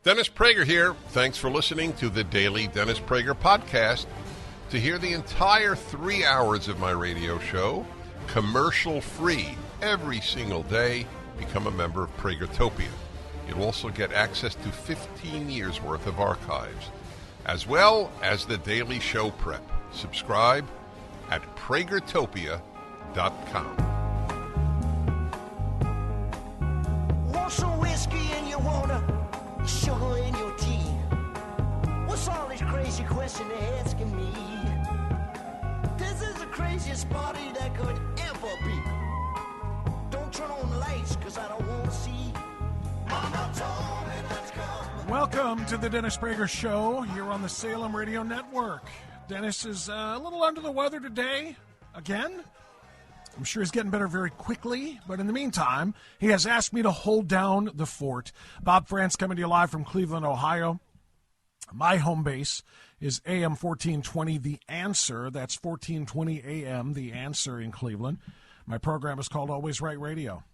Dennis Prager here. Thanks for listening to the Daily Dennis Prager Podcast. To hear the entire 3 hours of my radio show, commercial-free, every single day, become a member of Pragertopia. You'll also get access to 15 years' worth of archives, as well as the daily show prep. Subscribe at Pragertopia.com. Want some whiskey in your water? Sugar in your tea? What's all this crazy question they're asking me? This is the craziest party that could ever be. Don't turn on the lights, cause I don't want to see. Mama told me let's go. Welcome to the Dennis Prager Show here on the Salem Radio Network. Dennis is a little under the weather today, again. I'm sure he's getting better very quickly, but in the meantime, he has asked me to hold down the fort. Bob Frantz coming to you live from Cleveland, Ohio. My home base is AM 1420 The Answer. That's 1420 AM The Answer in Cleveland. My program is called Always Right Radio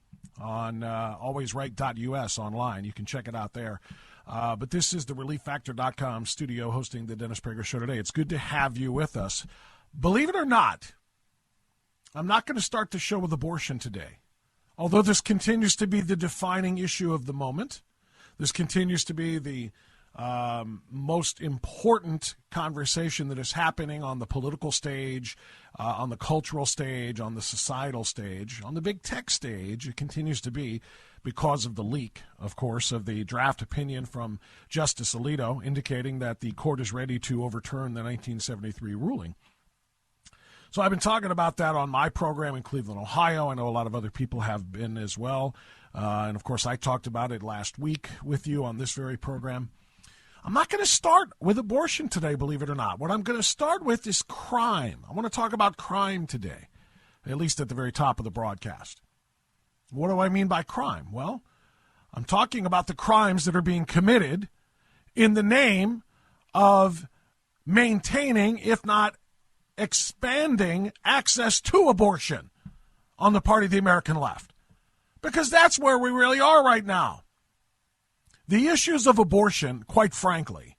on alwaysright.us online. You can check it out there. But this is the ReliefFactor.com studio hosting the Dennis Prager Show today. It's good to have you with us. Believe it or not, I'm not going to start the show with abortion today, although this continues to be the defining issue of the moment. This continues to be the most important conversation that is happening on the political stage, on the cultural stage, on the societal stage, on the big tech stage. It continues to be because of the leak, of course, of the draft opinion from Justice Alito indicating that the court is ready to overturn the 1973 ruling. So I've been talking about that on my program in Cleveland, Ohio. I know a lot of other people have been as well. And, of course, I talked about it last week with you on this very program. I'm not going to start with abortion today, believe it or not. What I'm going to start with is crime. I want to talk about crime today, at least at the very top of the broadcast. What do I mean by crime? Well, I'm talking about the crimes that are being committed in the name of maintaining, if not expanding, access to abortion on the part of the American left. Because that's where we really are right now. The issues of abortion, quite frankly,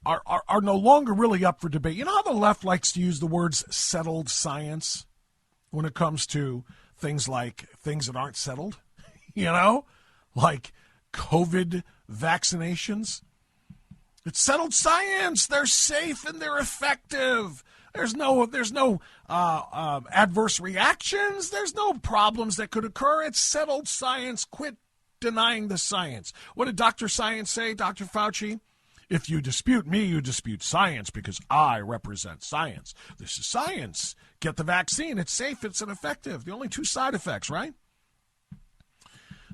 are no longer really up for debate. You know how the left likes to use the words settled science when it comes to things like things that aren't settled? You know, like COVID vaccinations. It's settled science. They're safe and they're effective. There's no adverse reactions. There's no problems that could occur. It's settled science. Quit denying the science. What did Dr. Science say, Dr. Fauci? If you dispute me, you dispute science because I represent science. This is science. Get the vaccine. It's safe. It's effective. The only two side effects, right?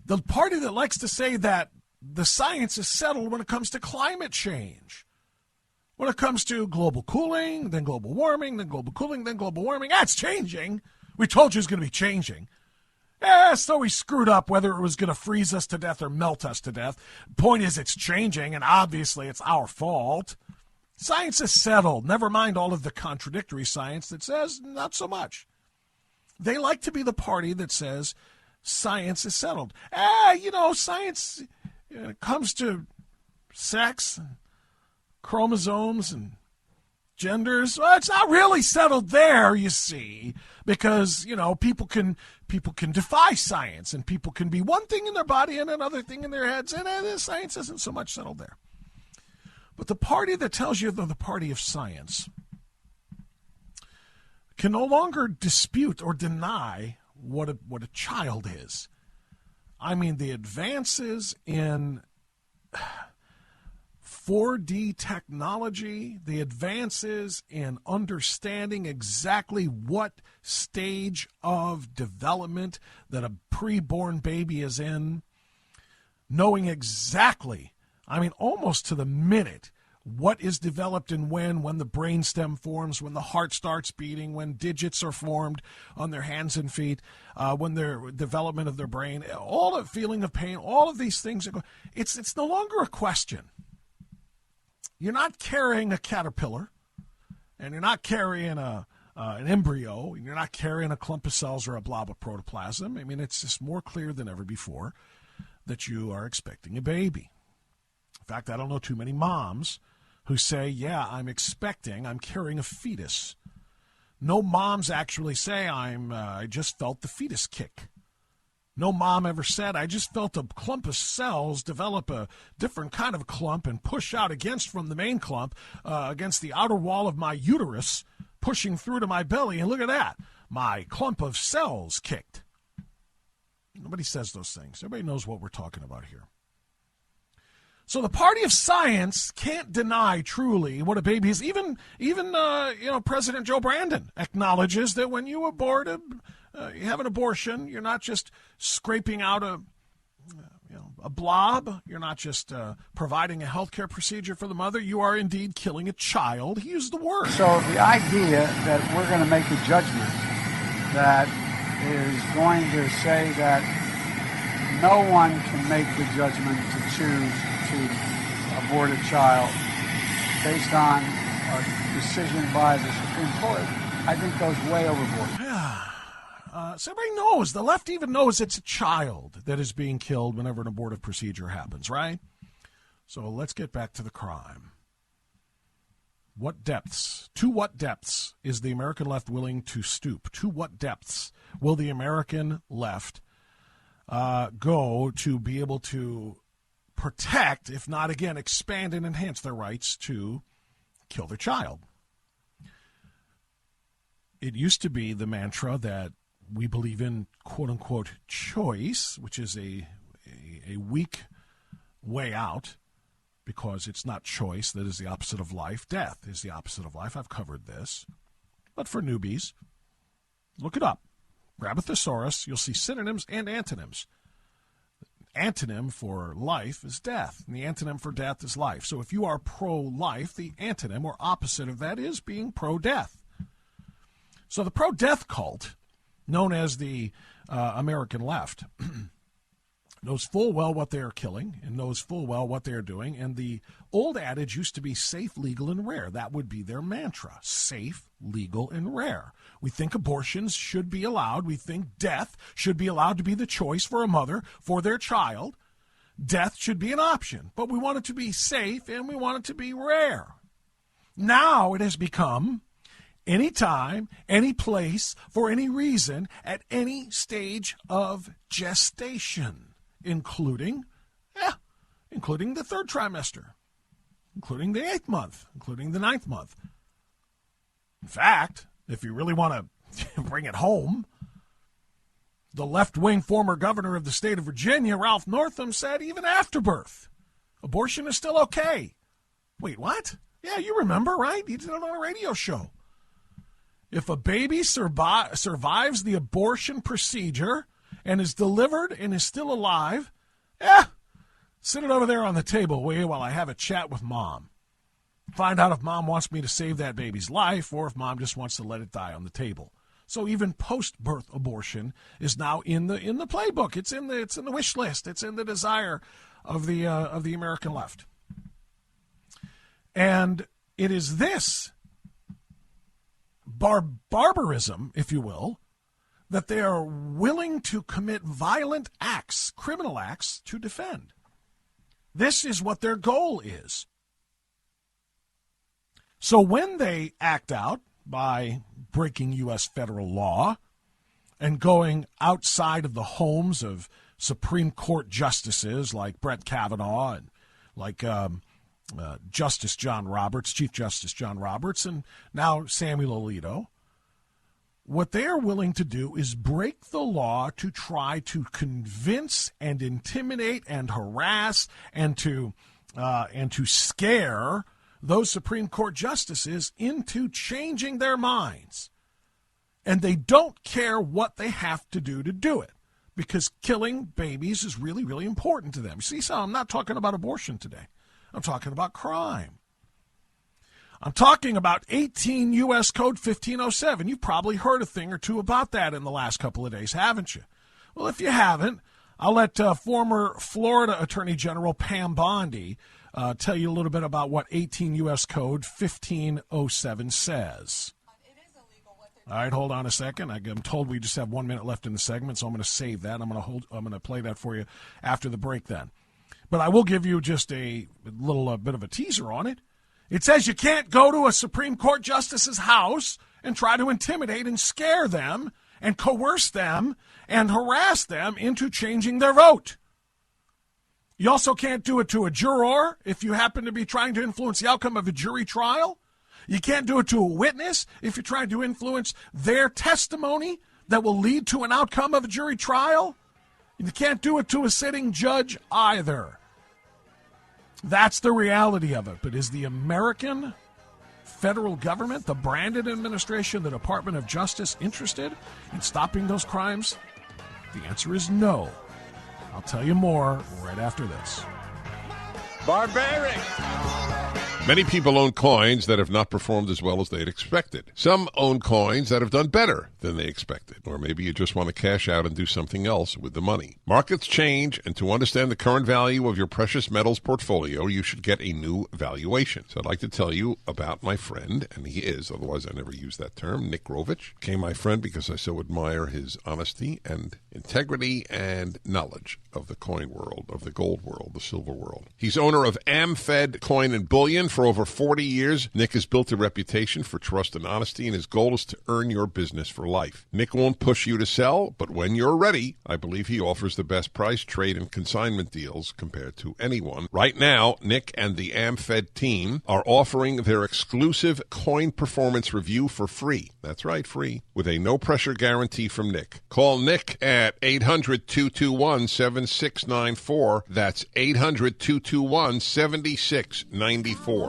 The party that likes to say that the science is settled when it comes to climate change. When it comes to global cooling, then global warming, then global cooling, then global warming. That's changing. We told you it's going to be changing. So we screwed up whether it was going to freeze us to death or melt us to death. Point is it's changing, and obviously it's our fault. Science is settled. Never mind all of the contradictory science that says not so much. They like to be the party that says science is settled. Science... When it comes to sex, and chromosomes, and genders, well, it's not really settled there, you see, because, people can defy science, and people can be one thing in their body and another thing in their heads, and science isn't so much settled there. But the party that tells you they're the party of science can no longer dispute or deny what a child is. I mean, the advances in 4D technology, the advances in understanding exactly what stage of development that a preborn baby is in, knowing exactly, almost to the minute, what is developed and when the brainstem forms, when the heart starts beating, when digits are formed on their hands and feet, when their development of their brain, all the feeling of pain, all of these things, it's no longer a question. You're not carrying a caterpillar, and you're not carrying an embryo, and you're not carrying a clump of cells or a blob of protoplasm. It's just more clear than ever before that you are expecting a baby. fact, I don't know too many moms who say, yeah, I'm carrying a fetus. No moms actually say, I just felt the fetus kick. No mom ever said, I just felt a clump of cells develop a different kind of clump and push out from the main clump against the outer wall of my uterus, pushing through to my belly, and look at that. My clump of cells kicked. Nobody says those things. Everybody knows what we're talking about here. So the party of science can't deny truly what a baby is. Even President Joe Brandon acknowledges that when you you have an abortion, you're not just scraping out a blob. You're not just providing a healthcare procedure for the mother. You are indeed killing a child. He used the word. So the idea that we're going to make a judgment that is going to say that no one can make the judgment to choose to abort a child based on a decision by the Supreme Court, I think goes way overboard. So everybody knows, the left even knows it's a child that is being killed whenever an abortive procedure happens, right? So let's get back to the crime. To what depths is the American left willing to stoop? To what depths will the American left go to be able to protect, if not, again, expand and enhance their rights to kill their child? It used to be the mantra that we believe in, quote-unquote, choice, which is a weak way out because it's not choice. That is the opposite of life. Death is the opposite of life. I've covered this. But for newbies, look it up. Grab a thesaurus. You'll see synonyms and antonyms. Antonym for life is death, and the antonym for death is life. So if you are pro-life, the antonym or opposite of that is being pro-death. So the pro-death cult, known as the American left, knows full well what they are killing and knows full well what they are doing. And the old adage used to be safe, legal, and rare. That would be their mantra, safe, legal, and rare. We think abortions should be allowed. We think death should be allowed to be the choice for a mother for their child. Death should be an option, but we want it to be safe and we want it to be rare. Now it has become anytime, any place, for any reason, at any stage of gestation, including the third trimester, including the 8th month, including the 9th month. In fact, if you really want to bring it home, the left-wing former governor of the state of Virginia, Ralph Northam, said even after birth, abortion is still okay. Wait, what? Yeah, you remember, right? He did it on a radio show. If a baby survives the abortion procedure and is delivered and is still alive, sit it over there on the table while I have a chat with mom. Find out if mom wants me to save that baby's life or if mom just wants to let it die on the table. So even post-birth abortion is now in the playbook. It's in the wish list. It's in the desire of the American left. And it is this barbarism, if you will, that they are willing to commit violent acts, criminal acts, to defend. This is what their goal is. So when they act out by breaking U.S. federal law and going outside of the homes of Supreme Court justices like Brett Kavanaugh and like Justice John Roberts, Chief Justice John Roberts, and now Samuel Alito, what they are willing to do is break the law to try to convince and intimidate and harass and to scare those Supreme Court justices into changing their minds. And they don't care what they have to do it, because killing babies is really, really important to them. See, so I'm not talking about abortion today. I'm talking about crime. I'm talking about 18 U.S. Code 1507. You've probably heard a thing or two about that in the last couple of days, haven't you? Well, if you haven't, I'll let former Florida Attorney General Pam Bondi tell you a little bit about what 18 U.S. Code 1507 says. All right, hold on a second. I'm told we just have 1 minute left in the segment, so I'm going to save that. I'm going to play that for you after the break then. But I will give you just a little bit of a teaser on it. It says you can't go to a Supreme Court justice's house and try to intimidate and scare them and coerce them and harass them into changing their vote. You also can't do it to a juror if you happen to be trying to influence the outcome of a jury trial. You can't do it to a witness if you're trying to influence their testimony that will lead to an outcome of a jury trial. You can't do it to a sitting judge either. That's the reality of it. But is the American federal government, the Brandon administration, the Department of Justice interested in stopping those crimes? The answer is no. I'll tell you more right after this. Barbaric! Many people own coins that have not performed as well as they'd expected. Some own coins that have done better than they expected. Or maybe you just want to cash out and do something else with the money. Markets change, and to understand the current value of your precious metals portfolio, you should get a new valuation. So I'd like to tell you about my friend, and he is, otherwise I never use that term, Nick Rovich. Became my friend because I so admire his honesty and integrity and knowledge of the coin world, of the gold world, the silver world. He's owner of AmFed Coin and Bullion. For over 40 years, Nick has built a reputation for trust and honesty, and his goal is to earn your business for life. Nick won't push you to sell, but when you're ready, I believe he offers the best price, trade, and consignment deals compared to anyone. Right now, Nick and the AmFed team are offering their exclusive coin performance review for free. That's right, free, with a no-pressure guarantee from Nick. Call Nick at 800-221-7694. That's 800-221-7694.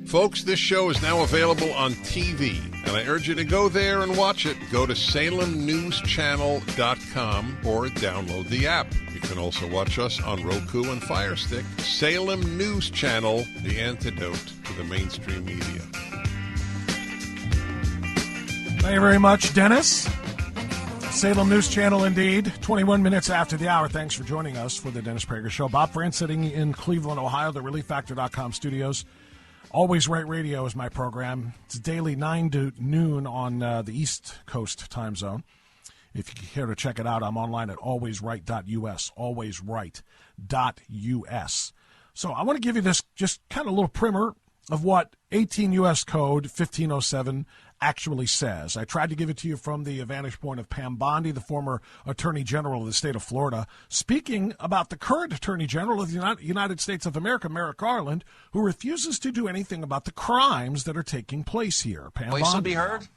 Folks, this show is now available on TV, and I urge you to go there and watch it. Go to salemnewschannel.com or download the app. You can also watch us on Roku and Fire Stick. Salem News Channel, the antidote to the mainstream media. Thank you very much, Dennis. Salem News Channel, indeed. 21 minutes after the hour. Thanks for joining us for the Dennis Prager Show. Bob Frantz sitting in Cleveland, Ohio, the ReliefFactor.com studios. Always Right Radio is my program. It's daily 9 to noon on the East Coast time zone. If you care to check it out, I'm online at alwaysright.us, alwaysright.us. So I want to give you this just kind of little primer of what 18 U.S. Code 1507 actually says. I tried to give it to you from the vantage point of Pam Bondi, the former Attorney General of the state of Florida, speaking about the current Attorney General of the United States of America, Merrick Garland, who refuses to do anything about the crimes that are taking place here. Pam Bondi. Voice will be heard.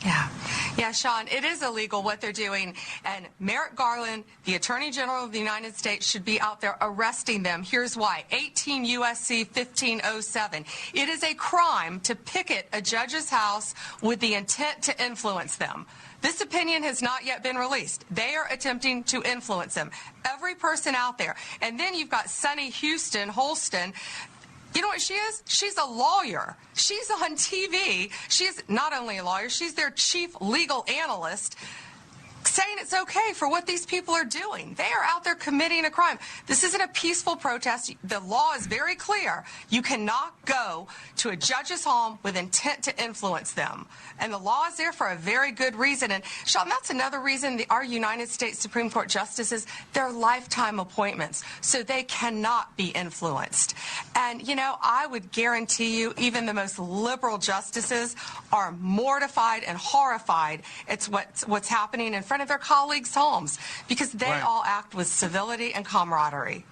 Yeah, Sean, it is illegal what they're doing, and Merrick Garland, the Attorney General of the United States, should be out there arresting them. Here's why. 18 U.S.C. 1507. It is a crime to picket a judge's house with the intent to influence them. This opinion has not yet been released. They are attempting to influence them. Every person out there. And then you've got Sunny Holston. You know what she is? She's a lawyer. She's on TV. She's not only a lawyer, she's their chief legal analyst, saying it's okay for what these people are doing. They are out there committing a crime. This isn't a peaceful protest. The law is very clear. You cannot go to a judge's home with intent to influence them. And the law is there for a very good reason. And, Sean, that's another reason our United States Supreme Court justices, they're lifetime appointments, so they cannot be influenced. And, you know, I would guarantee you even the most liberal justices are mortified and horrified at what's happening in front of their colleagues' homes, because they all act with civility and camaraderie.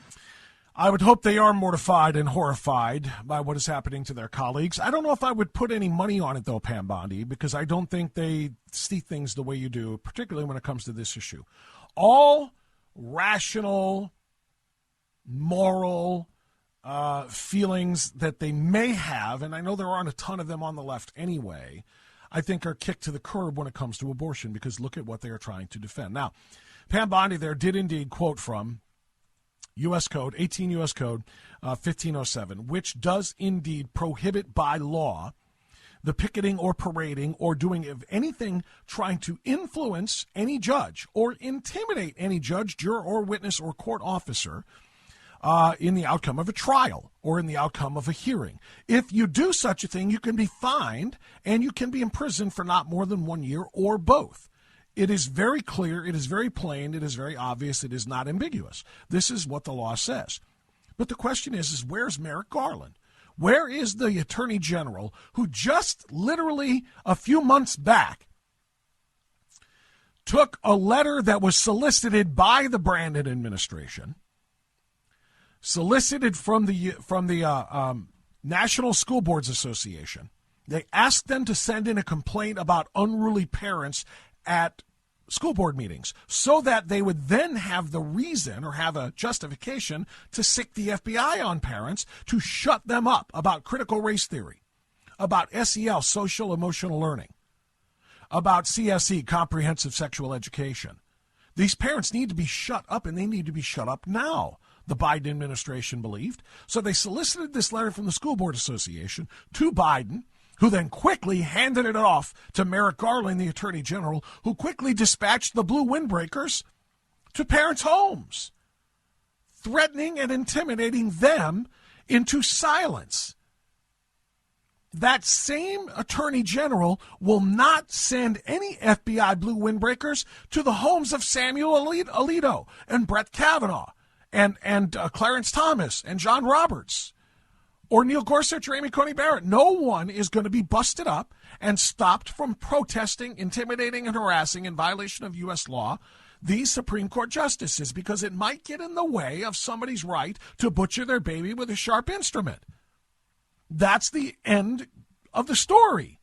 I would hope they are mortified and horrified by what is happening to their colleagues. I don't know if I would put any money on it, though, Pam Bondi, because I don't think they see things the way you do, particularly when it comes to this issue. All rational, moral feelings that they may have, and I know there aren't a ton of them on the left anyway, I think are kicked to the curb when it comes to abortion, because look at what they are trying to defend. Now, Pam Bondi there did indeed quote from U.S. Code, 18 U.S. Code 1507, which does indeed prohibit by law the picketing or parading or doing of anything trying to influence any judge or intimidate any judge, juror, or witness or court officer in the outcome of a trial or in the outcome of a hearing. If you do such a thing, you can be fined and you can be imprisoned for not more than 1 year or both. It is very clear, it is very plain, it is very obvious, it is not ambiguous. This is what the law says. But the question is where's Merrick Garland? Where is the Attorney General who just literally a few months back took a letter that was solicited by the Brandon administration, solicited from the National School Boards Association. They asked them to send in a complaint about unruly parents at school board meetings so that they would then have the reason or have a justification to sic the FBI on parents to shut them up about critical race theory, about SEL, social emotional learning, about CSE, comprehensive sexual education. These parents need to be shut up, and they need to be shut up now, the Biden administration believed. So they solicited this letter from the School Board Association to Biden, who then quickly handed it off to Merrick Garland, the Attorney General, who quickly dispatched the blue windbreakers to parents' homes, threatening and intimidating them into silence. That same Attorney General will not send any FBI blue windbreakers to the homes of Samuel Alito and Brett Kavanaugh and Clarence Thomas and John Roberts, or Neil Gorsuch or Amy Coney Barrett. No one is going to be busted up and stopped from protesting, intimidating, and harassing in violation of U.S. law these Supreme Court justices, because it might get in the way of somebody's right to butcher their baby with a sharp instrument. That's the end of the story.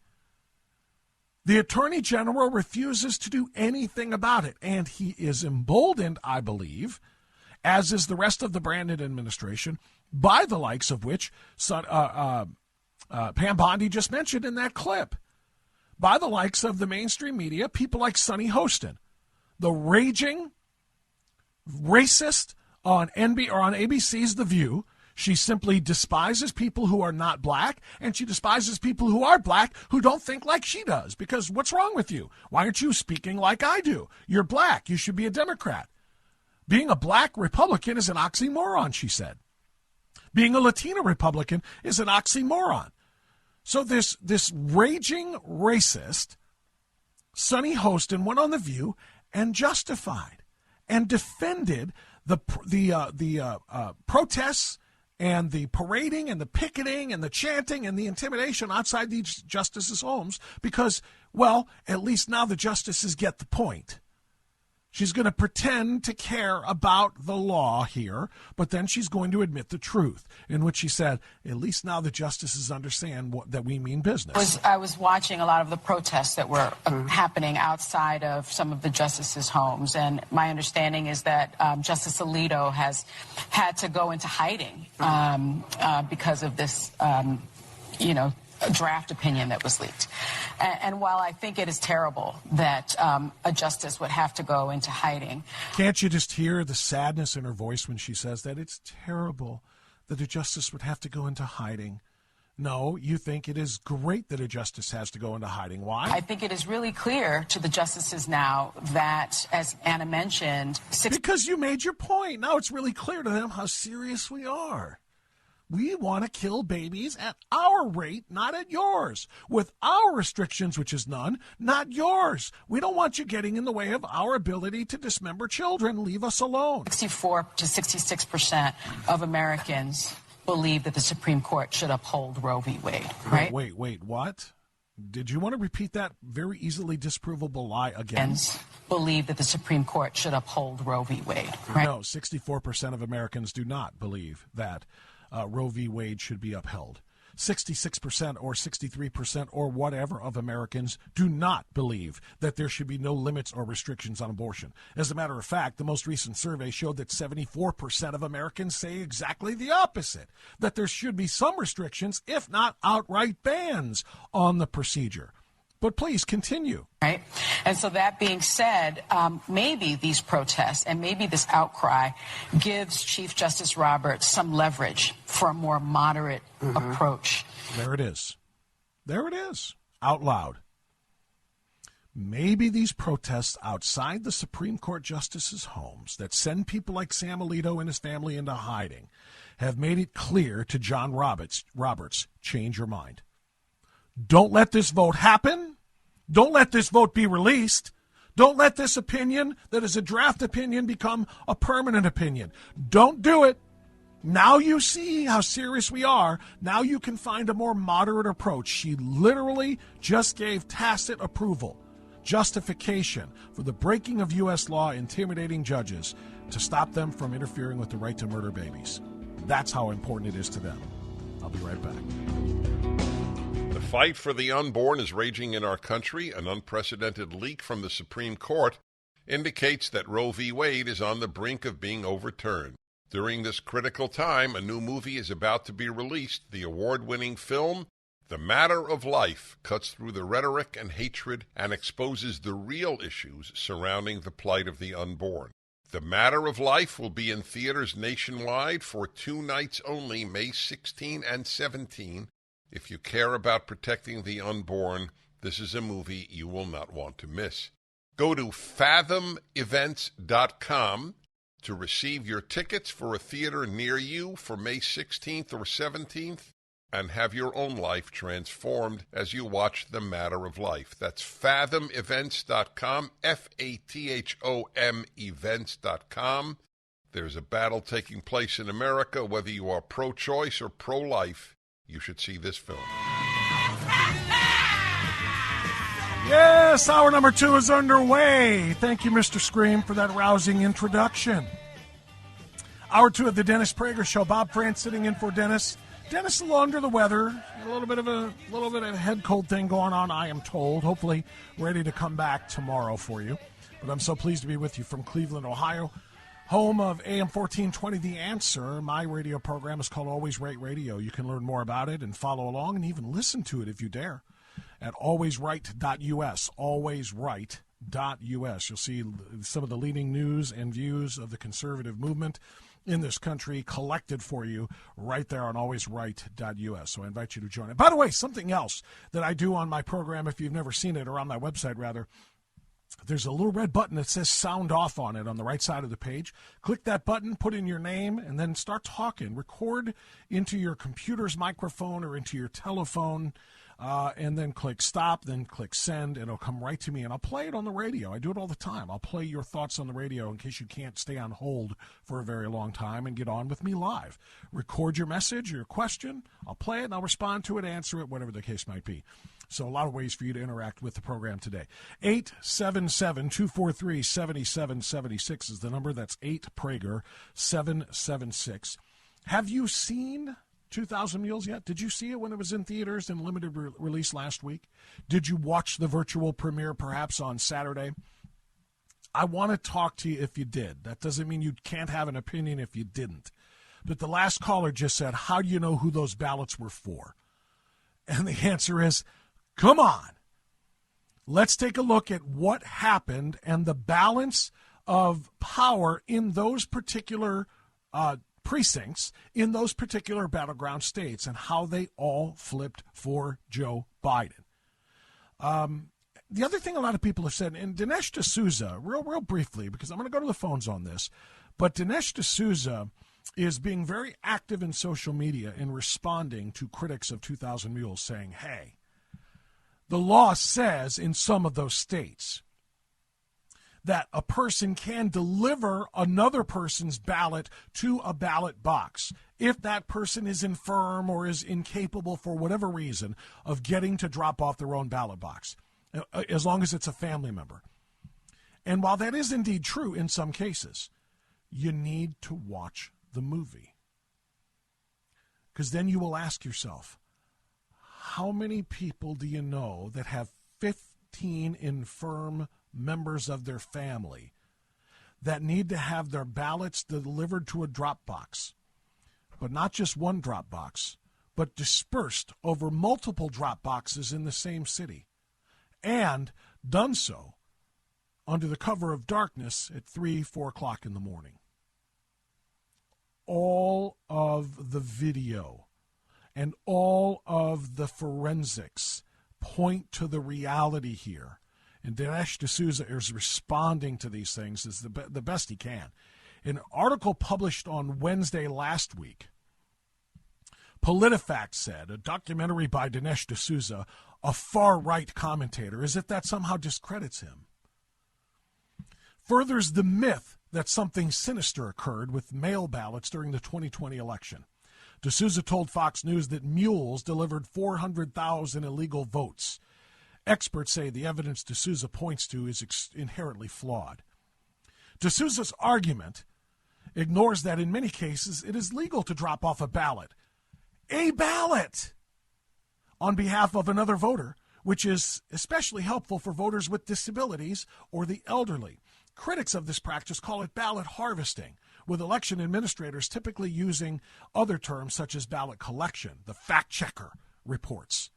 The Attorney General refuses to do anything about it, and he is emboldened, I believe, as is the rest of the Brandon administration, by the likes of which Pam Bondi just mentioned in that clip, by the likes of the mainstream media, people like Sonny Hostin, the raging racist on ABC's The View. She simply despises people who are not black, and she despises people who are black who don't think like she does. Because what's wrong with you? Why aren't you speaking like I do? You're black. You should be a Democrat. Being a black Republican is an oxymoron, she said. Being a Latino Republican is an oxymoron. So this raging racist, Sonny Hostin, went on The View and justified and defended the protests and the parading and the picketing and the chanting and the intimidation outside these justices' homes because, well, at least now the justices get the point. She's going to pretend to care about the law here, but then she's going to admit the truth, in which she said, at least now the justices understand that we mean business. I was watching a lot of the protests that were happening outside of some of the justices' homes, and my understanding is that Justice Alito has had to go into hiding because of this, draft opinion that was leaked. And while I think it is terrible that a justice would have to go into hiding. Can't you just hear the sadness in her voice when she says that? It's terrible that a justice would have to go into hiding. No, you think it is great that a justice has to go into hiding. Why? I think it is really clear to the justices now that, as Anna mentioned... Because you made your point. Now it's really clear to them how serious we are. We want to kill babies at our rate, not at yours, with our restrictions, which is none, not yours. We don't want you getting in the way of our ability to dismember children. Leave us alone. 64 to 66% of Americans believe that the Supreme Court should uphold Roe v. Wade, right? Wait, what? Did you want to repeat that very easily disprovable lie again? Believe that the Supreme Court should uphold Roe v. Wade, right? No, 64% of Americans do not believe that Roe v. Wade should be upheld. 66% or 63% or whatever of Americans do not believe that there should be no limits or restrictions on abortion. As a matter of fact, the most recent survey showed that 74% of Americans say exactly the opposite, that there should be some restrictions, if not outright bans on the procedure. But please continue. Right. And so that being said, maybe these protests and maybe this outcry gives Chief Justice Roberts some leverage for a more moderate approach. There it is. There it is. Out loud. maybe these protests outside the Supreme Court justices' homes that send people like Sam Alito and his family into hiding have made it clear to John Roberts, change your mind. Don't let this vote happen. Don't let this vote be released. Don't let this opinion that is a draft opinion become a permanent opinion. Don't do it. Now you see how serious we are. Now you can find a more moderate approach. She literally just gave tacit approval, justification for the breaking of U.S. law, intimidating judges to stop them from interfering with the right to murder babies. That's how important it is to them. I'll be right back. The fight for the unborn is raging in our country. An unprecedented leak from the Supreme Court indicates that Roe v. Wade is on the brink of being overturned. During this critical time, a new movie is about to be released. The award-winning film, The Matter of Life, cuts through the rhetoric and hatred and exposes the real issues surrounding the plight of the unborn. The Matter of Life will be in theaters nationwide for 2 nights only, May 16 and 17. If you care about protecting the unborn, this is a movie you will not want to miss. Go to fathomevents.com to receive your tickets for a theater near you for May 16th or 17th and have your own life transformed as you watch The Matter of Life. That's fathomevents.com, Fathom events.com. There's a battle taking place in America. Whether you are pro-choice or pro-life, you should see this film. Yes, hour number 2 is underway. Thank you, Mr. Scream, for that rousing introduction. Hour 2 of the Dennis Prager Show. Bob Frantz sitting in for Dennis. Dennis a little under the weather. A little bit of a head cold thing going on, I am told. Hopefully ready to come back tomorrow for you. But I'm so pleased to be with you from Cleveland, Ohio, home of AM 1420 The Answer. My radio program is called Always Right Radio. You can learn more about it and follow along and even listen to it if you dare at alwaysright.us, alwaysright.us. You'll see some of the leading news and views of the conservative movement in this country collected for you right there on alwaysright.us. So I invite you to join it. By the way, something else that I do on my program, if you've never seen it, or on my website rather, there's a little red button that says sound off on it on the right side of the page. Click that button, put in your name, and then start talking. Record into your computer's microphone or into your telephone, and then click stop, then click send, and it'll come right to me, and I'll play it on the radio. I do it all the time. I'll play your thoughts on the radio in case you can't stay on hold for a very long time and get on with me live. Record your message, your question. I'll play it, and I'll respond to it, answer it, whatever the case might be. So a lot of ways for you to interact with the program today. 877-243-7776 is the number. That's 8-PRAGER-776. Have you seen 2,000 Mules yet? Did you see it when it was in theaters in limited release last week? Did you watch the virtual premiere perhaps on Saturday? I want to talk to you if you did. That doesn't mean you can't have an opinion if you didn't. But the last caller just said, how do you know who those ballots were for? And the answer is, come on. Let's take a look at what happened and the balance of power in those particular precincts, in those particular battleground states, and how they all flipped for Joe Biden. The other thing a lot of people have said, and Dinesh D'Souza, real briefly, because I'm going to go to the phones on this, but Dinesh D'Souza is being very active in social media in responding to critics of 2,000 Mules, saying, hey, the law says in some of those states that a person can deliver another person's ballot to a ballot box if that person is infirm or is incapable for whatever reason of getting to drop off their own ballot box, as long as it's a family member. And while that is indeed true in some cases, you need to watch the movie. Because then you will ask yourself, how many people do you know that have 15 infirm members of their family that need to have their ballots delivered to a drop box, but not just one drop box, but dispersed over multiple drop boxes in the same city, and done so under the cover of darkness at 3-4 o'clock in the morning? All of the video and all of the forensics point to the reality here. And Dinesh D'Souza is responding to these things as the best he can. In an article published on Wednesday last week, PolitiFact said, a documentary by Dinesh D'Souza, a far-right commentator, as if that somehow discredits him. Furthers the myth that something sinister occurred with mail ballots during the 2020 election. D'Souza told Fox News that Mules delivered 400,000 illegal votes. Experts say the evidence D'Souza points to is inherently flawed. D'Souza's argument ignores that in many cases it is legal to drop off a ballot, on behalf of another voter, which is especially helpful for voters with disabilities or the elderly. Critics of this practice call it ballot harvesting, with election administrators typically using other terms such as ballot collection, the fact checker reports.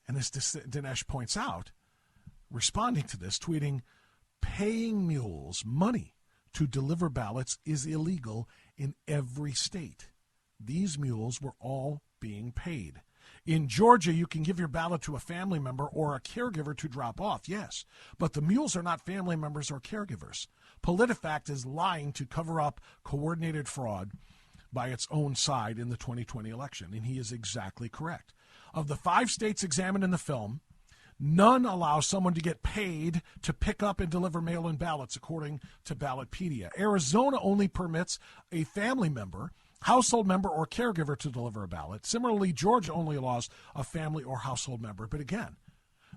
And as Dinesh points out, responding to this, tweeting, paying mules money to deliver ballots is illegal in every state. These mules were all being paid. In Georgia, you can give your ballot to a family member or a caregiver to drop off, yes, but the mules are not family members or caregivers. PolitiFact is lying to cover up coordinated fraud by its own side in the 2020 election, and he is exactly correct. Of the 5 states examined in the film, none allow someone to get paid to pick up and deliver mail-in ballots, according to Ballotpedia. Arizona only permits a family member, household member, or caregiver to deliver a ballot. Similarly, Georgia only allows a family or household member. But again,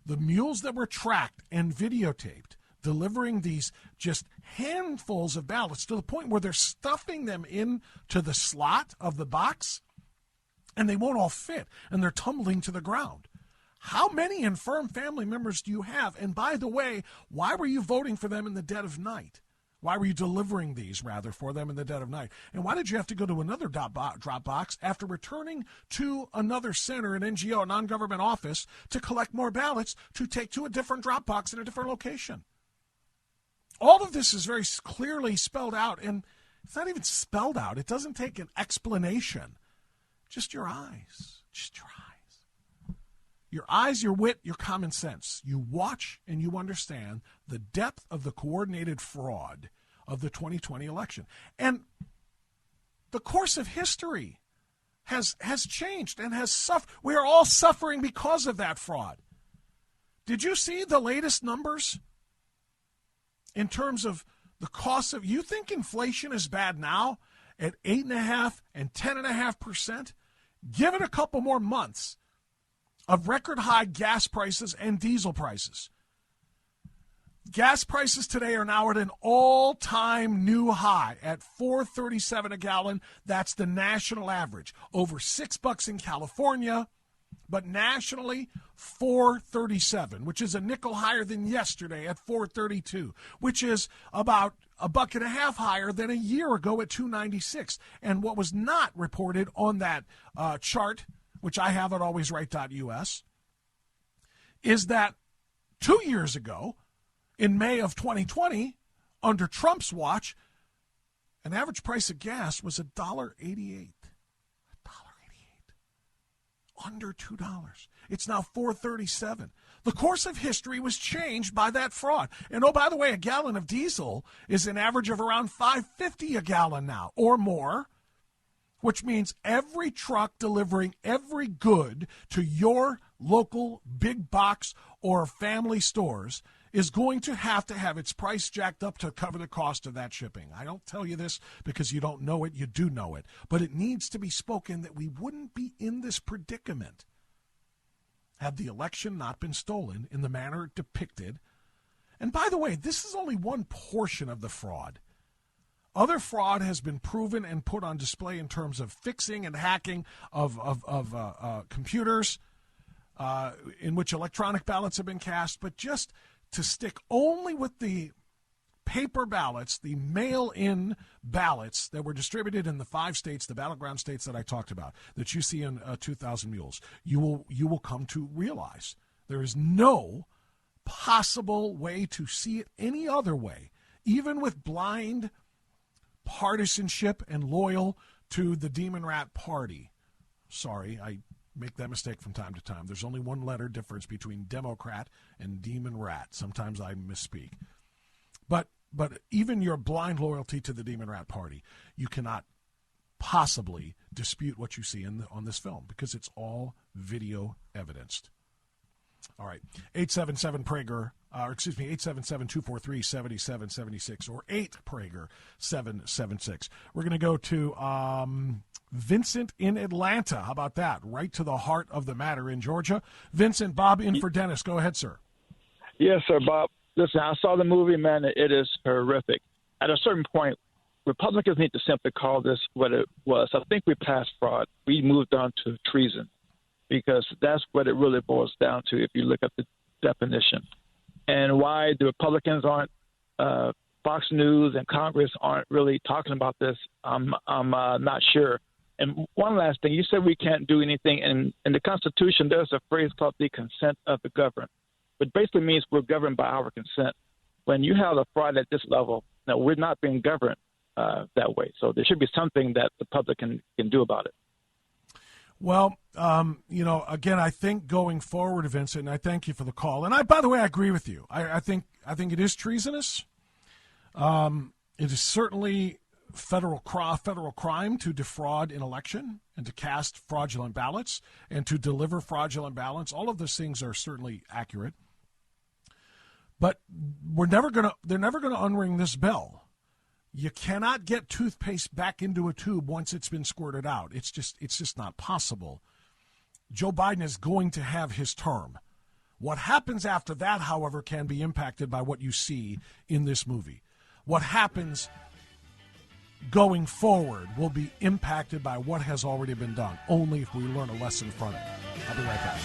the mules that were tracked and videotaped delivering these just handfuls of ballots to the point where they're stuffing them into the slot of the box and they won't all fit and they're tumbling to the ground. How many infirm family members do you have? And by the way, why were you voting for them in the dead of night? Why were you delivering these, rather, for them in the dead of night? And why did you have to go to another drop box after returning to another center, an NGO, a non-government office, to collect more ballots to take to a different drop box in a different location? All of this is very clearly spelled out, and it's not even spelled out. It doesn't take an explanation. Just your eyes. Just your eyes. Your eyes, your wit, your common sense. You watch and you understand the depth of the coordinated fraud of the 2020 election. And the course of history has changed and has suffered. We are all suffering because of that fraud. Did you see the latest numbers in terms of the cost of, you think inflation is bad now at 8.5% and 10.5%? Give it a couple more months of record high gas prices and diesel prices. Gas prices today are now at an all-time new high at $4.37 a gallon. That's the national average. Over $6 in California, but nationally $4.37, which is a nickel higher than yesterday at $4.32, which is about $1.50 higher than a year ago at $2.96. And what was not reported on that chart, which I have at alwaysright.us, is that 2 years ago, in May of 2020, under Trump's watch, an average price of gas was $1.88. $1.88. Under $2. It's now $4.37. The course of history was changed by that fraud. And oh, by the way, a gallon of diesel is an average of around $5.50 a gallon now, or more, which means every truck delivering every good to your local big box or family stores is going to have its price jacked up to cover the cost of that shipping. I don't tell you this because you don't know it, you do know it. But it needs to be spoken that we wouldn't be in this predicament had the election not been stolen in the manner depicted. And by the way, this is only one portion of the fraud. Other fraud has been proven and put on display in terms of fixing and hacking of computers in which electronic ballots have been cast. But just to stick only with the paper ballots, the mail-in ballots that were distributed in the 5 states, the battleground states that I talked about, that you see in 2,000 Mules, you will come to realize there is no possible way to see it any other way, even with blind partisanship and loyal to the Demon Rat Party. Sorry, I make that mistake from time to time. There's only one letter difference between Democrat and Demon Rat. Sometimes I misspeak. But even your blind loyalty to the Demon Rat Party, you cannot possibly dispute what you see on this film because it's all video evidenced. All right, 877-PRAGER, 877-243-7776 or 8-PRAGER-776. We're going to go to Vincent in Atlanta. How about that? Right to the heart of the matter in Georgia. Vincent, Bob in for Dennis. Go ahead, sir. Yes, sir, Bob. Listen, I saw the movie, man. It is horrific. At a certain point, Republicans need to simply call this what it was. I think we passed fraud. We moved on to treason because that's what it really boils down to if you look at the definition. And why the Republicans aren't, Fox News and Congress aren't really talking about this, I'm not sure. And one last thing, you said we can't do anything. In the Constitution, there's a phrase called the consent of the governed, which basically means we're governed by our consent. When you have a fraud at this level, no, we're not being governed that way. So there should be something that the public can do about it. Well, again, I think going forward, Vincent, and I thank you for the call. And by the way, I agree with you. I think it is treasonous. It is certainly federal crime to defraud an election and to cast fraudulent ballots and to deliver fraudulent ballots. All of those things are certainly accurate. But they're never going to unring this bell. You cannot get toothpaste back into a tube once it's been squirted out. It's just not possible. Joe Biden is going to have his term. What happens after that, however, can be impacted by what you see in this movie. What happens going forward will be impacted by what has already been done, only if we learn a lesson from it. I'll be right back.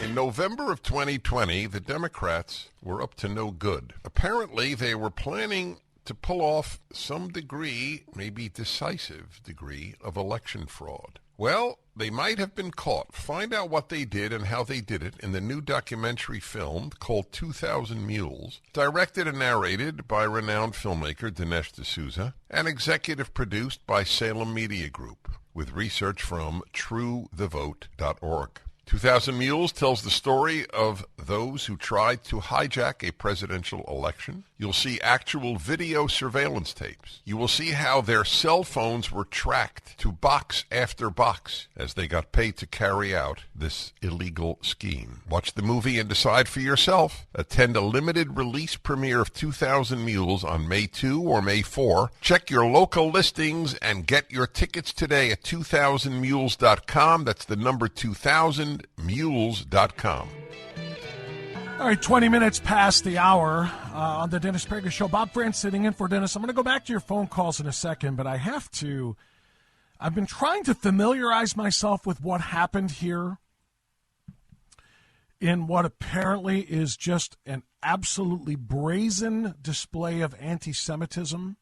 In November of 2020, the Democrats were up to no good. Apparently, they were planning to pull off some degree, maybe decisive degree, of election fraud. Well, they might have been caught. Find out what they did and how they did it in the new documentary film called 2,000 Mules, directed and narrated by renowned filmmaker Dinesh D'Souza, and executive produced by Salem Media Group, with research from truethevote.org. 2,000 Mules tells the story of those who tried to hijack a presidential election. You'll see actual video surveillance tapes. You will see how their cell phones were tracked to box after box as they got paid to carry out this illegal scheme. Watch the movie and decide for yourself. Attend a limited release premiere of 2,000 Mules on May 2 or May 4. Check your local listings and get your tickets today at 2000mules.com. That's the number 2000mules.com. All right, 20 minutes past the hour on the Dennis Prager Show. Bob Frantz sitting in for Dennis. I'm going to go back to your phone calls in a second, but I've been trying to familiarize myself with what happened here in what apparently is just an absolutely brazen display of anti-Semitism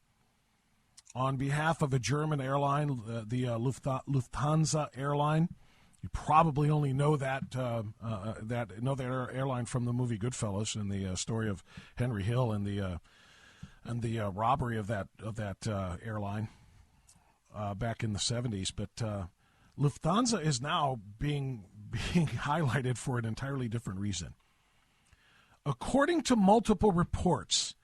on behalf of a German airline, the Lufthansa airline. You probably only know that airline from the movie Goodfellas and the story of Henry Hill and the robbery of that airline back in the 70s. But Lufthansa is now being highlighted for an entirely different reason. According to multiple reports,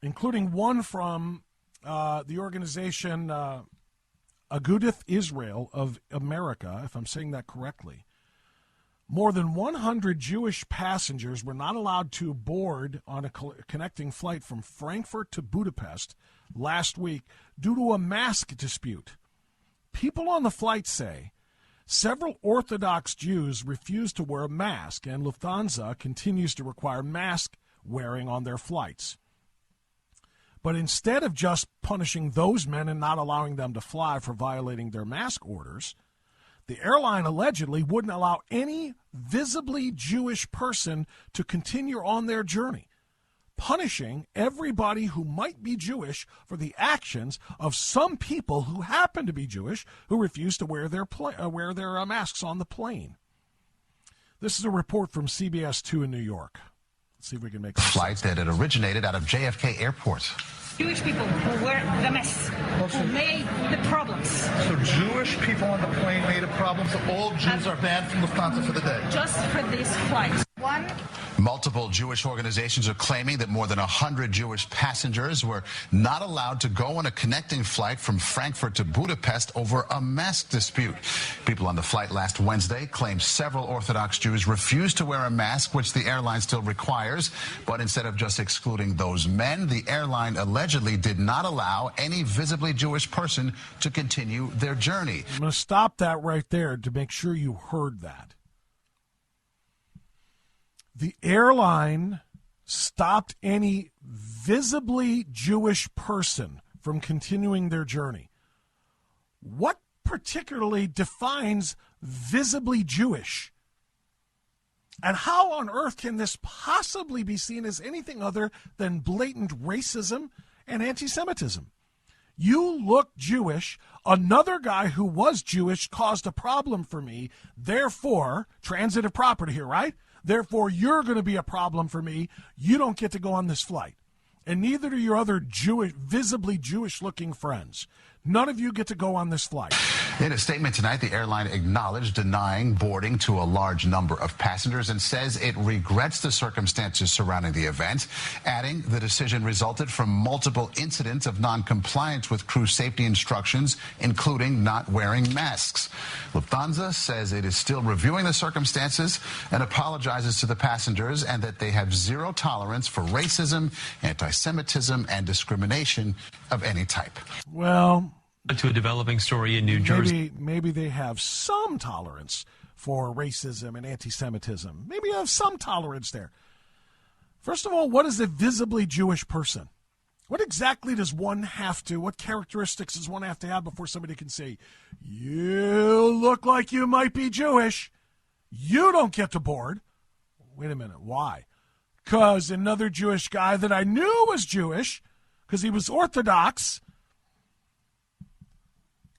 including one from the organization Agudath Israel of America, if I'm saying that correctly, more than 100 Jewish passengers were not allowed to board on a connecting flight from Frankfurt to Budapest last week due to a mask dispute. People on the flight say several Orthodox Jews refuse to wear a mask, and Lufthansa continues to require mask wearing on their flights. But instead of just punishing those men and not allowing them to fly for violating their mask orders, the airline allegedly wouldn't allow any visibly Jewish person to continue on their journey, punishing everybody who might be Jewish for the actions of some people who happen to be Jewish who refuse to wear their masks on the plane. This is a report from CBS 2 in New York. Let's see if we can make flight that had originated out of JFK Airport. Jewish people who were the mess, who made the problems. So Jewish people on the plane made a problem, so all Jews are banned from Lufthansa for the day? Just for this flight. Multiple Jewish organizations are claiming that more than 100 Jewish passengers were not allowed to go on a connecting flight from Frankfurt to Budapest over a mask dispute. People on the flight last Wednesday claimed several Orthodox Jews refused to wear a mask, which the airline still requires. But instead of just excluding those men, the airline allegedly did not allow any visibly Jewish person to continue their journey. I'm going to stop that right there to make sure you heard that. The airline stopped any visibly Jewish person from continuing their journey. What particularly defines visibly Jewish? And how on earth can this possibly be seen as anything other than blatant racism and anti-Semitism? You look Jewish. Another guy who was Jewish caused a problem for me. Therefore, transitive property here, right? Therefore, you're going to be a problem for me. You don't get to go on this flight. And neither do your other Jewish, visibly Jewish-looking friends. None of you get to go on this flight. In a statement tonight, the airline acknowledged denying boarding to a large number of passengers and says it regrets the circumstances surrounding the event, adding the decision resulted from multiple incidents of non-compliance with crew safety instructions, including not wearing masks. Lufthansa says it is still reviewing the circumstances and apologizes to the passengers and that they have zero tolerance for racism, anti-Semitism, and discrimination of any type. Well, to a developing story in New Jersey. Maybe they have some tolerance for racism and anti-Semitism. Maybe you have some tolerance there. First of all, what is a visibly Jewish person? What exactly does one have to, what characteristics does one have to have before somebody can say, you look like you might be Jewish. You don't get to board. Wait a minute, why? Because another Jewish guy that I knew was Jewish, because he was Orthodox,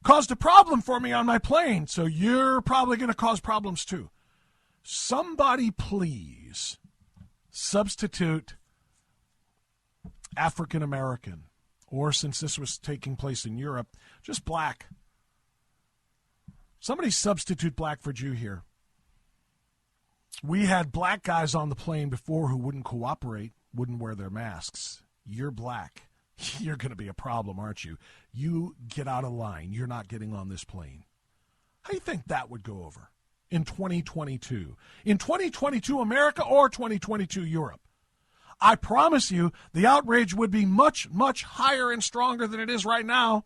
caused a problem for me on my plane, so you're probably going to cause problems too. Somebody please substitute African American, or since this was taking place in Europe, just black. Somebody substitute black for Jew here. We had black guys on the plane before who wouldn't cooperate, wouldn't wear their masks. You're black. You're going to be a problem, aren't you? You get out of line. You're not getting on this plane. How do you think that would go over in 2022? In 2022 America or 2022 Europe? I promise you the outrage would be much, much higher and stronger than it is right now.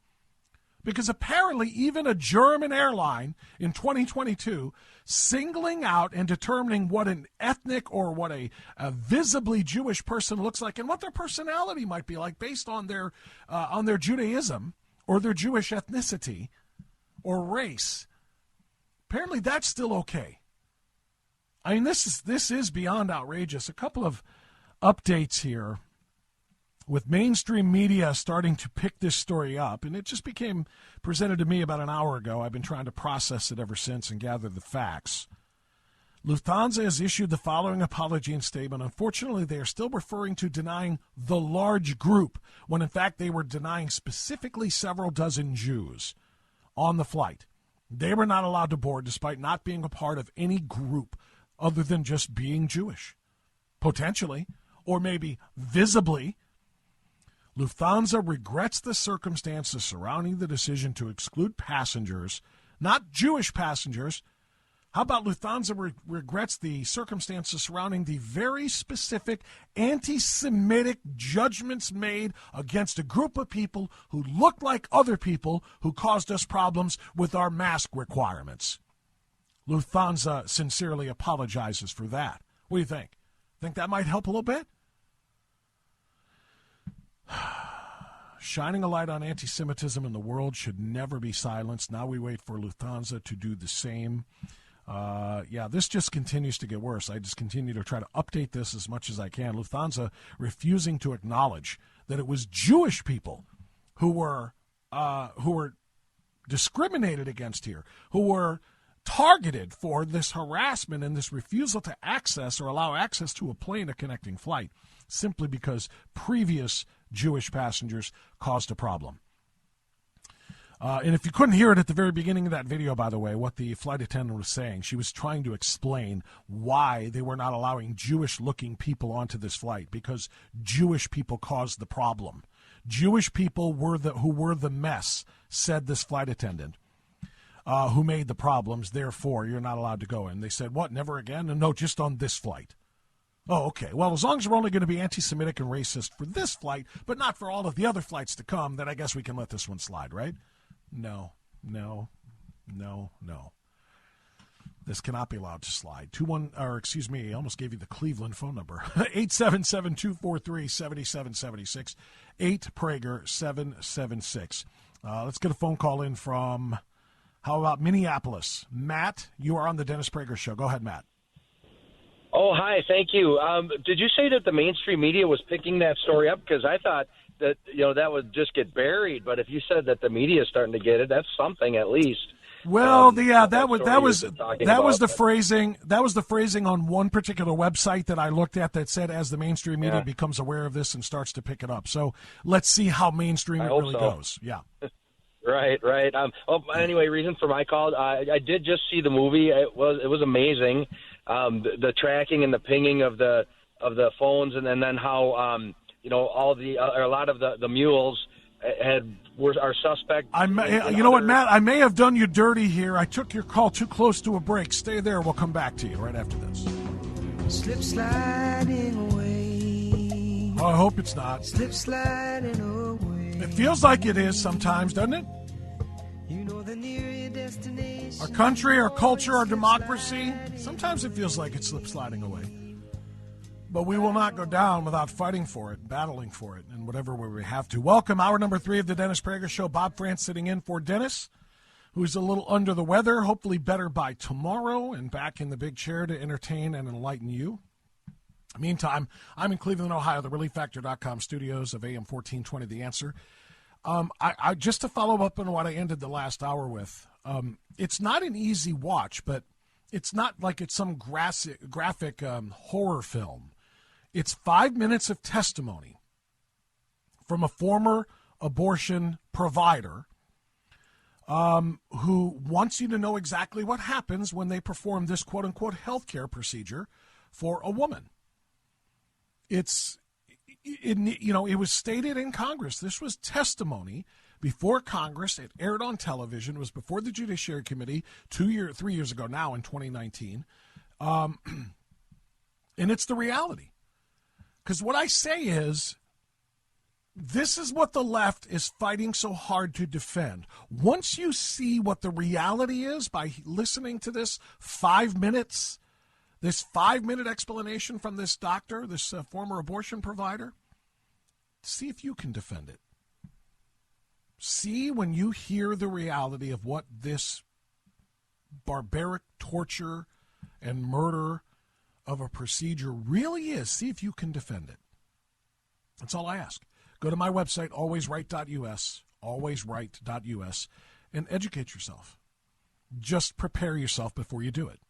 Because apparently even a German airline in 2022 singling out and determining what an ethnic or what a visibly Jewish person looks like and what their personality might be like based on their Judaism or their Jewish ethnicity or race. Apparently that's still okay. I mean, this is beyond outrageous. A couple of updates here. With mainstream media starting to pick this story up, and it just became presented to me about an hour ago. I've been trying to process it ever since and gather the facts. Lufthansa has issued the following apology and statement. Unfortunately, they are still referring to denying the large group, when in fact they were denying specifically several dozen Jews on the flight. They were not allowed to board despite not being a part of any group other than just being Jewish, potentially, or maybe visibly. Lufthansa regrets the circumstances surrounding the decision to exclude passengers, not Jewish passengers. How about Lufthansa regrets the circumstances surrounding the very specific anti-Semitic judgments made against a group of people who looked like other people who caused us problems with our mask requirements? Lufthansa sincerely apologizes for that. What do you think? Think that might help a little bit? Shining a light on anti-Semitism in the world should never be silenced. Now we wait for Lufthansa to do the same. This just continues to get worse. I just continue to try to update this as much as I can. Lufthansa refusing to acknowledge that it was Jewish people who were discriminated against here, who were targeted for this harassment and this refusal to access or allow access to a plane, a connecting flight, simply because previous Jewish passengers caused a problem. And if you couldn't hear it at the very beginning of that video, by the way, what the flight attendant was saying, she was trying to explain why they were not allowing Jewish-looking people onto this flight, because Jewish people caused the problem. Jewish people who were the mess, said this flight attendant, who made the problems, therefore you're not allowed to go in. They said, what, never again? And no, just on this flight. Oh, okay. Well, as long as we're only going to be anti-Semitic and racist for this flight, but not for all of the other flights to come, then I guess we can let this one slide, right? No. This cannot be allowed to slide. I almost gave you the Cleveland phone number. 877-243-7776. 8-Prager-776. Let's get a phone call in from, how about Minneapolis? Matt, you are on the Dennis Prager Show. Go ahead, Matt. Oh, hi. Thank you. Did you say that the mainstream media was picking that story up? Because I thought that, that would just get buried. But if you said that the media is starting to get it, that's something at least. Well, that was the phrasing. That was the phrasing on one particular website that I looked at that said, as the mainstream media becomes aware of this and starts to pick it up. So let's see how mainstream it really goes. Yeah. Right. Anyway, reason for my call. I did just see the movie. It was amazing. The tracking and the pinging of the phones, and then how a lot of the mules were our suspect. You know what, Matt? I may have done you dirty here. I took your call too close to a break. Stay there. We'll come back to you right after this. Slip sliding away. Oh, I hope it's not. Slip sliding away. It feels like it is sometimes, doesn't it? You know the near destination. Our country, our culture, our democracy. Sometimes it feels like it's slip sliding away. But we will not go down without fighting for it, battling for it, and whatever way we have to. Welcome, hour number 3 of the Dennis Prager Show. Bob Frantz sitting in for Dennis, who's a little under the weather, hopefully better by tomorrow, and back in the big chair to entertain and enlighten you. Meantime, I'm in Cleveland, Ohio, the ReliefFactor.com studios of AM 1420, The Answer. I just to follow up on what I ended the last hour with, it's not an easy watch, but it's not like it's some graphic horror film. It's 5 minutes of testimony from a former abortion provider who wants you to know exactly what happens when they perform this quote-unquote healthcare procedure for a woman. It was stated in Congress. This was testimony before Congress. It aired on television. It was before the Judiciary Committee 3 years ago now in 2019. And it's the reality. Because what I say is, this is what the left is fighting so hard to defend. Once you see what the reality is by listening to this 5 minutes, this 5-minute explanation from this doctor, this former abortion provider, see if you can defend it. See when you hear the reality of what this barbaric torture and murder of a procedure really is. See if you can defend it. That's all I ask. Go to my website, alwaysright.us, and educate yourself. Just prepare yourself before you do it,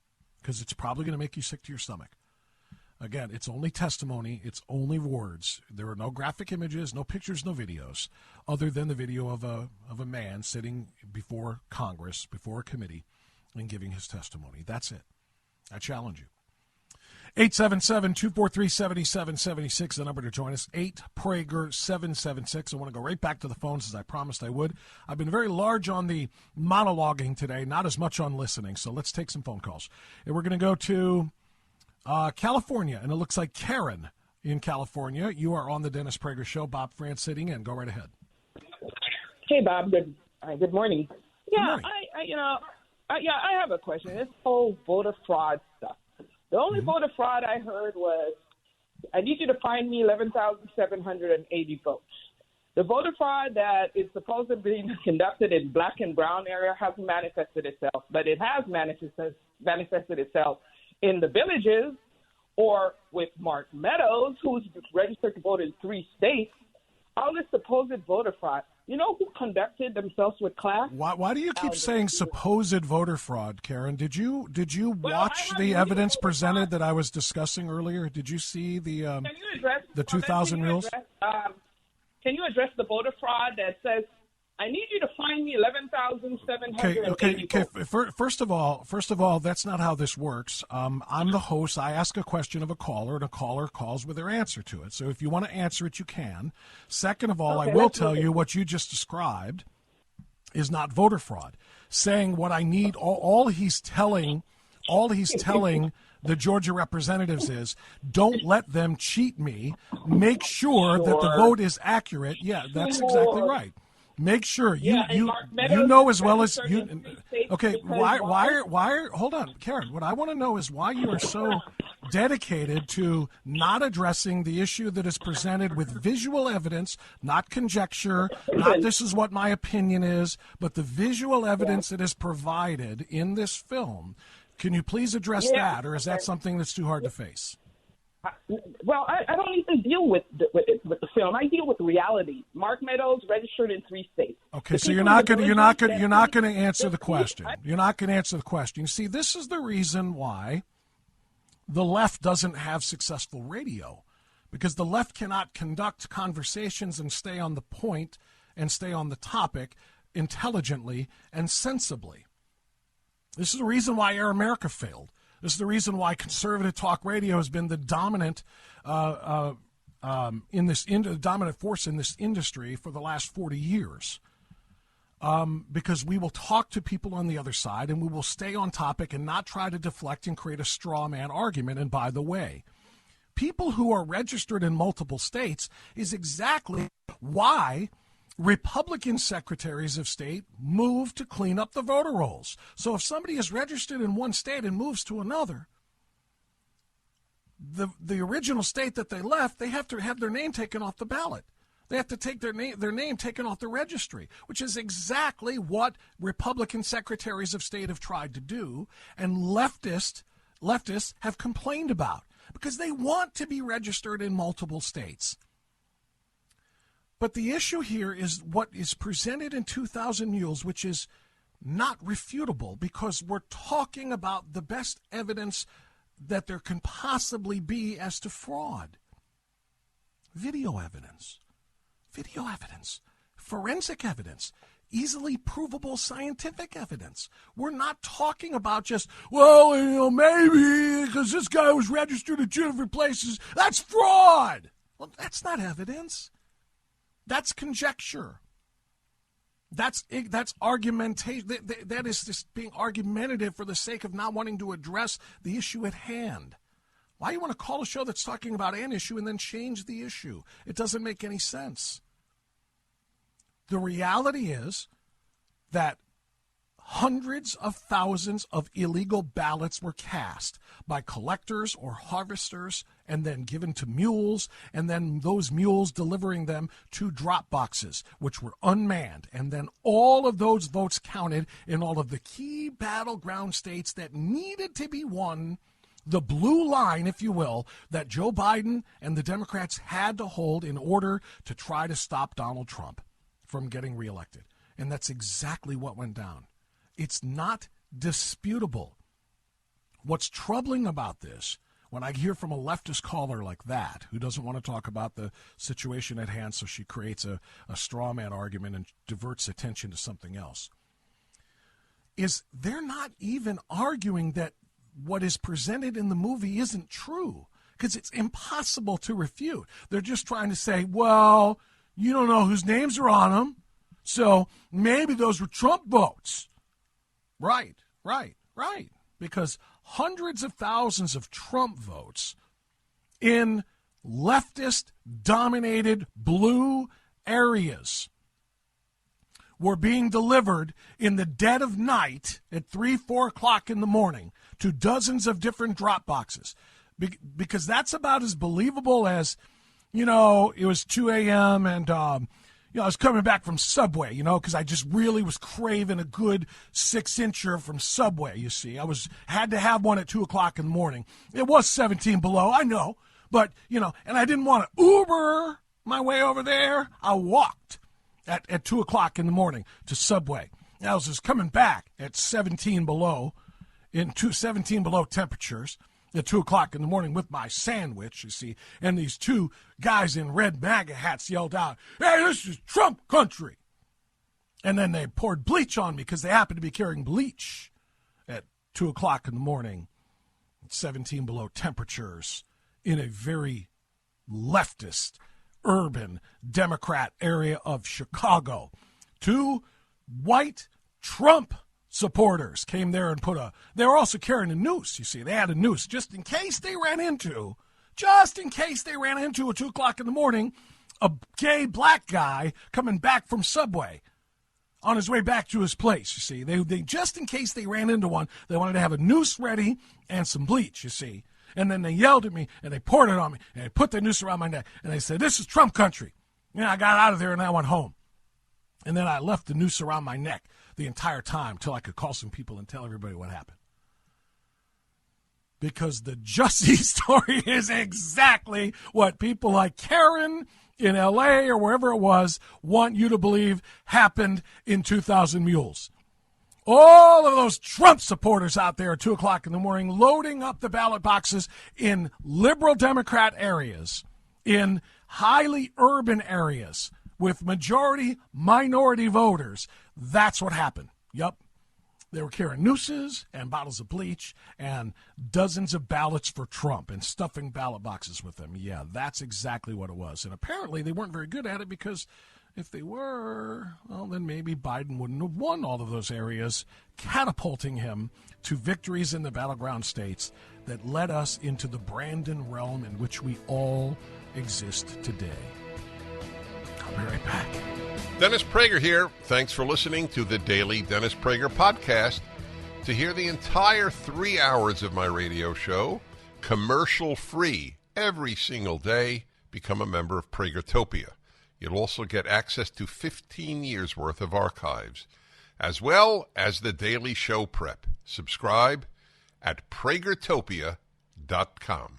because it's probably going to make you sick to your stomach. Again, it's only testimony. It's only words. There are no graphic images, no pictures, no videos, other than the video of a man sitting before Congress, before a committee, and giving his testimony. That's it. I challenge you. 877-243-7776, the number to join us, 8-Prager-776. I want to go right back to the phones as I promised I would. I've been very large on the monologuing today, not as much on listening, so let's take some phone calls. And we're going to go to California, and it looks like Karen in California. You are on the Dennis Prager Show. Bob Frantz sitting in. Go right ahead. Hey, Bob. Good morning. Yeah, Good morning. I have a question. This whole voter fraud stuff. The only voter fraud I heard was, I need you to find me 11,780 votes. The voter fraud that is supposed to be conducted in black and brown area hasn't manifested itself, but it has manifested itself in the villages or with Mark Meadows, who's registered to vote in 3 states. All this supposed voter fraud. You know who conducted themselves with class? Why do you keep saying supposed voter fraud, Karen? Did you watch the evidence presented that I was discussing earlier? Did you see the 2,000 mules? Can you address the voter fraud that says, I need you to find me 11,780 votes? First of all, that's not how this works. I'm the host. I ask a question of a caller, and a caller calls with their answer to it. So if you want to answer it, you can. Second of all, I will tell you what you just described is not voter fraud. Saying what I need, all he's telling the Georgia representatives is, don't let them cheat me. Make sure that the vote is accurate. Yeah, that's exactly right. Make sure you know as well as you. Okay, why hold on, Karen. What I want to know is why you are so dedicated to not addressing the issue that is presented with visual evidence, not conjecture, not this is what my opinion is, but the visual evidence that is provided in this film. Can you please address that, or is that something that's too hard to face? Well, I don't even deal with the film. I deal with reality. Mark Meadows registered in 3 states. Okay, so you're not going to answer the question. You're not going to answer the question. You see, this is the reason why the left doesn't have successful radio, because the left cannot conduct conversations and stay on the point and stay on the topic intelligently and sensibly. This is the reason why Air America failed. This is the reason why conservative talk radio has been the dominant dominant force in this industry for the last 40 years. Because we will talk to people on the other side, and we will stay on topic and not try to deflect and create a straw man argument. And by the way, people who are registered in multiple states is exactly why Republican secretaries of state move to clean up the voter rolls. So if somebody is registered in one state and moves to another, the original state that they left, they have to have their name taken off the ballot. They have to take their name taken off the registry, which is exactly what Republican secretaries of state have tried to do, and leftists have complained about, because they want to be registered in multiple states. But the issue here is what is presented in 2000 Mules, which is not refutable, because we're talking about the best evidence that there can possibly be as to fraud. Video evidence, forensic evidence, easily provable scientific evidence. We're not talking about just, maybe because this guy was registered at 2 different places. That's fraud. Well, that's not evidence. That's conjecture. That's argumentation. That is just being argumentative for the sake of not wanting to address the issue at hand. Why do you want to call a show that's talking about an issue and then change the issue? It doesn't make any sense. The reality is that hundreds of thousands of illegal ballots were cast by collectors or harvesters and then given to mules, and then those mules delivering them to drop boxes, which were unmanned. And then all of those votes counted in all of the key battleground states that needed to be won, the blue line, if you will, that Joe Biden and the Democrats had to hold in order to try to stop Donald Trump from getting reelected. And that's exactly what went down. It's not disputable. What's troubling about this, when I hear from a leftist caller like that, who doesn't want to talk about the situation at hand, so she creates a straw man argument and diverts attention to something else, is they're not even arguing that what is presented in the movie isn't true, because it's impossible to refute. They're just trying to say, well, you don't know whose names are on them, so maybe those were Trump votes. Right. Because hundreds of thousands of Trump votes in leftist-dominated blue areas were being delivered in the dead of night at 3, 4 o'clock in the morning to dozens of different drop boxes. Because that's about as believable as, it was 2 a.m. and I was coming back from Subway, because I just really was craving a good 6-incher from Subway, you see. I had to have one at 2 o'clock in the morning. It was 17 below, I know. But, and I didn't want to Uber my way over there. I walked at 2 o'clock in the morning to Subway. And I was just coming back at 17 below, 17 below temperatures. at 2 o'clock in the morning with my sandwich, you see, and these two guys in red MAGA hats yelled out, "Hey, this is Trump country." And then they poured bleach on me because they happened to be carrying bleach at 2 o'clock in the morning, 17 below temperatures in a very leftist, urban, Democrat area of Chicago. Two white Trump supporters came there and they were also carrying a noose, you see. They had a noose just in case they ran into at 2 o'clock in the morning, a gay black guy coming back from Subway on his way back to his place, you see. They just in case they ran into one, they wanted to have a noose ready and some bleach, you see. And then they yelled at me, and they poured it on me, and they put the noose around my neck, and they said, "This is Trump country." And I got out of there, and I went home. And then I left the noose around my neck the entire time till I could call some people and tell everybody what happened. Because the Jussie story is exactly what people like Karen in L.A. or wherever it was want you to believe happened in 2000 Mules. All of those Trump supporters out there at 2 o'clock in the morning loading up the ballot boxes in liberal Democrat areas, in highly urban areas with majority-minority voters. That's what happened. Yup. They were carrying nooses and bottles of bleach and dozens of ballots for Trump and stuffing ballot boxes with them. Yeah, that's exactly what it was. And apparently they weren't very good at it because if they were, well, then maybe Biden wouldn't have won all of those areas, catapulting him to victories in the battleground states that led us into the Brandon realm in which we all exist today. I'll be right back. Dennis Prager here. Thanks for listening to the Daily Dennis Prager Podcast. To hear the entire 3 hours of my radio show, commercial-free, every single day, become a member of Pragertopia. You'll also get access to 15 years' worth of archives, as well as the daily show prep. Subscribe at pragertopia.com.